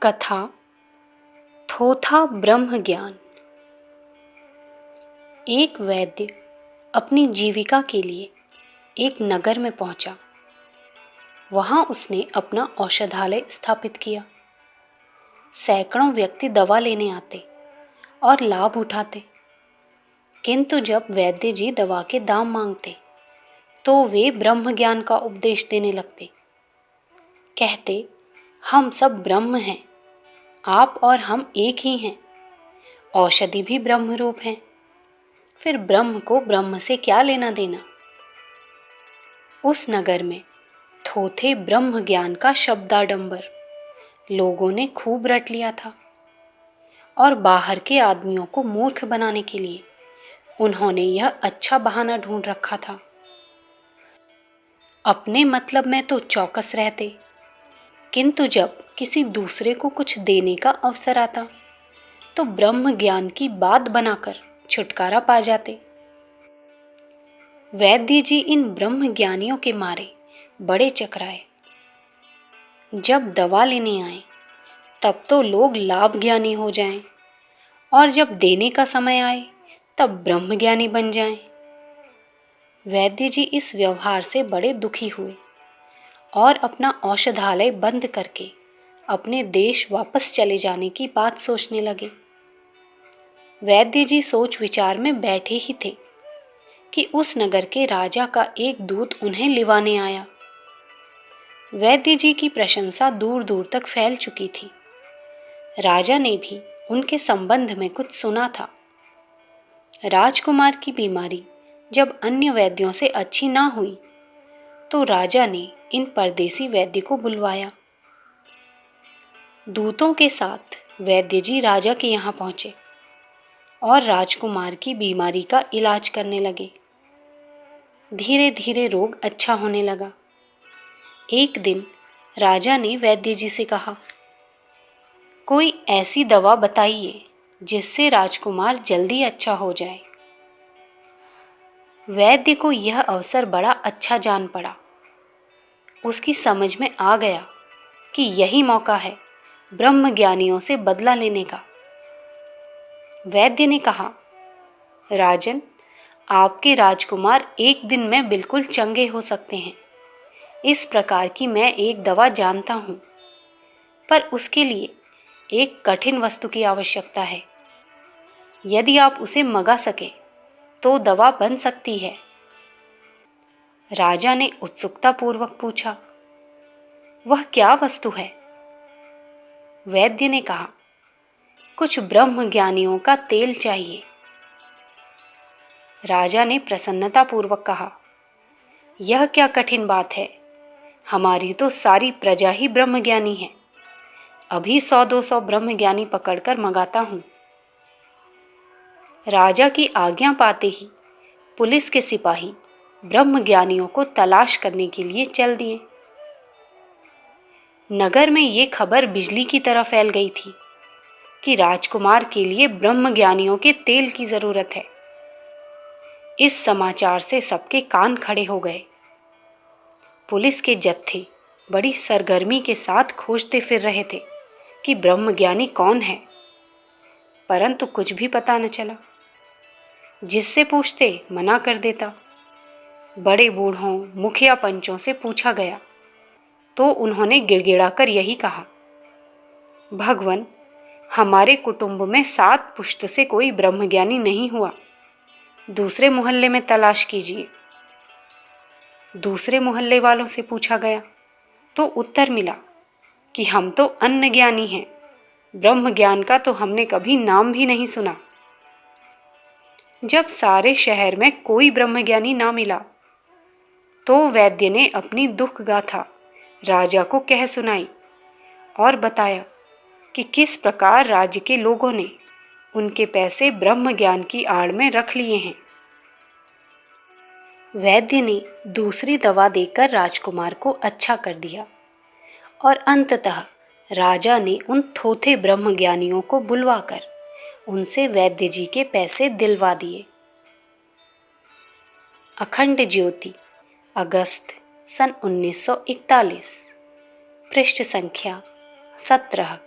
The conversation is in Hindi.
कथा थोथा ब्रह्म ज्ञान। एक वैद्य अपनी जीविका के लिए एक नगर में पहुंचा। वहां उसने अपना औषधालय स्थापित किया। सैकड़ों व्यक्ति दवा लेने आते और लाभ उठाते, किंतु जब वैद्य जी दवा के दाम मांगते तो वे ब्रह्म ज्ञान का उपदेश देने लगते। कहते, हम सब ब्रह्म हैं, आप और हम एक ही हैं। औषधि भी ब्रह्म रूप है, फिर ब्रह्म को ब्रह्म से क्या लेना देना। उस नगर में थोथे ब्रह्म ज्ञान का शब्दाडंबर लोगों ने खूब रट लिया था, और बाहर के आदमियों को मूर्ख बनाने के लिए उन्होंने यह अच्छा बहाना ढूंढ रखा था। अपने मतलब में तो चौकस रहते, किंतु जब किसी दूसरे को कुछ देने का अवसर आता तो ब्रह्म ज्ञान की बात बनाकर छुटकारा पा जाते। वैद्य जी इन ब्रह्म ज्ञानियों के मारे बड़े चकराए। जब दवा लेने आए तब तो लोग लाभ ज्ञानी हो जाएं, और जब देने का समय आए तब ब्रह्म ज्ञानी बन जाएं। वैद्य जी इस व्यवहार से बड़े दुखी हुए और अपना औषधालय बंद करके अपने देश वापस चले जाने की बात सोचने लगे। वैद्य जी सोच विचार में बैठे ही थे कि उस नगर के राजा का एक दूत उन्हें लिवाने आया। वैद्य जी की प्रशंसा दूर दूर तक फैल चुकी थी। राजा ने भी उनके संबंध में कुछ सुना था। राजकुमार की बीमारी जब अन्य वैद्यों से अच्छी ना हुई तो राजा ने इन परदेसी वैद्य को बुलवाया। दूतों के साथ वैद्य जी राजा के यहाँ पहुंचे और राजकुमार की बीमारी का इलाज करने लगे। धीरे धीरे रोग अच्छा होने लगा। एक दिन राजा ने वैद्य जी से कहा, कोई ऐसी दवा बताइए जिससे राजकुमार जल्दी अच्छा हो जाए। वैद्य को यह अवसर बड़ा अच्छा जान पड़ा। उसकी समझ में आ गया कि यही मौका है ब्रह्म ज्ञानियों से बदला लेने का। वैद्य ने कहा, राजन, आपके राजकुमार एक दिन में बिल्कुल चंगे हो सकते हैं। इस प्रकार की मैं एक दवा जानता हूँ, पर उसके लिए एक कठिन वस्तु की आवश्यकता है। यदि आप उसे मंगा सके तो दवा बन सकती है। राजा ने उत्सुकता पूर्वक पूछा, वह क्या वस्तु है? वैद्य ने कहा, कुछ ब्रह्म ज्ञानियों का तेल चाहिए। राजा ने प्रसन्नता पूर्वक कहा, यह क्या कठिन बात है, हमारी तो सारी प्रजा ही ब्रह्म ज्ञानी है। अभी 100-200 ब्रह्म ज्ञानी पकड़कर मंगाता हूँ। राजा की आज्ञा पाते ही पुलिस के सिपाही ब्रह्म ज्ञानियों को तलाश करने के लिए चल दिए। नगर में ये खबर बिजली की तरह फैल गई थी कि राजकुमार के लिए ब्रह्म ज्ञानियों के तेल की जरूरत है। इस समाचार से सबके कान खड़े हो गए। पुलिस के जत्थे बड़ी सरगर्मी के साथ खोजते फिर रहे थे कि ब्रह्म ज्ञानी कौन है, परंतु कुछ भी पता न चला। जिससे पूछते मना कर देता। बड़े बूढ़ों, मुखिया पंचों से पूछा गया तो उन्होंने गिड़गिड़ाकर यही कहा, भगवन, हमारे कुटुंब में 7 पुश्त से कोई ब्रह्मज्ञानी नहीं हुआ। दूसरे मोहल्ले में तलाश कीजिए। दूसरे मोहल्ले वालों से पूछा गया तो उत्तर मिला कि हम तो अन्न ज्ञानी हैं, ब्रह्म ज्ञान का तो हमने कभी नाम भी नहीं सुना। जब सारे शहर में कोई ब्रह्मज्ञानी ना मिला तो वैद्य ने अपनी दुख गाथा राजा को कह सुनाई और बताया कि किस प्रकार राज्य के लोगों ने उनके पैसे ब्रह्म ज्ञान की आड़ में रख लिए हैं। वैद्य ने दूसरी दवा देकर राजकुमार को अच्छा कर दिया और अंततः राजा ने उन थोथे ब्रह्म ज्ञानियों को बुलवाकर उनसे वैद्य जी के पैसे दिलवा दिए। अखंड ज्योति, अगस्त सन 1941, पृष्ठ संख्या 17।